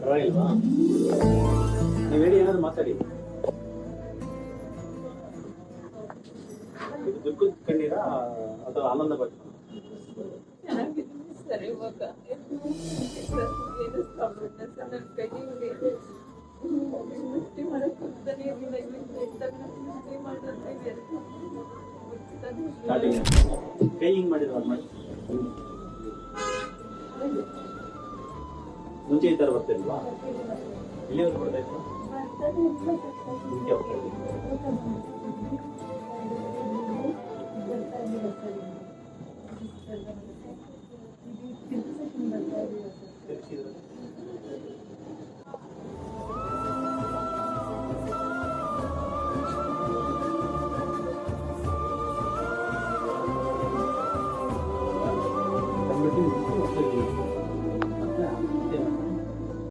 ಪರವಾಗಿಲ್ವಾ? ನೀವು ಹೇಳಿ, ಏನಾದ್ರು ಮಾತಾಡಿ. ಇದು ದುಃಖದ ಕಣ್ಣೀರಾ ಅಥವಾ ಆನಂದ ಪಟ್ಟು? ಚೆನ್ನಾಗಿದ್ದೀನಿ ಸರ್. ಇವಾಗ ಏನು ಪ್ರಾಬ್ಲಮ್ ಇಲ್ಲ ಸರ್. ನನ್ನ ಕೈಯಲ್ಲಿ ಮುಷ್ಟಿ ಮಾಡಕ್ಕೆ ಹೋಗ್ತಾನೆ ಇರಲಿಲ್ಲ. ಮುಷ್ಟಿ ಮಾಡೋದು ಕೈ ಹಿಂಗ್ ಮಾಡಿದ್ರು ಅದು ಮಾಡಿ. ಮುಂಚೆ ಈ ಥರ ಬರ್ತಿಲ್ವಾ? ಇಲ್ಲಿವರೆಗೂ ಬರ್ತಾ ಇತ್ತು ಮುಂಚೆ ಹೋಗ್ತಾ ಇದ್ದೀವಿ.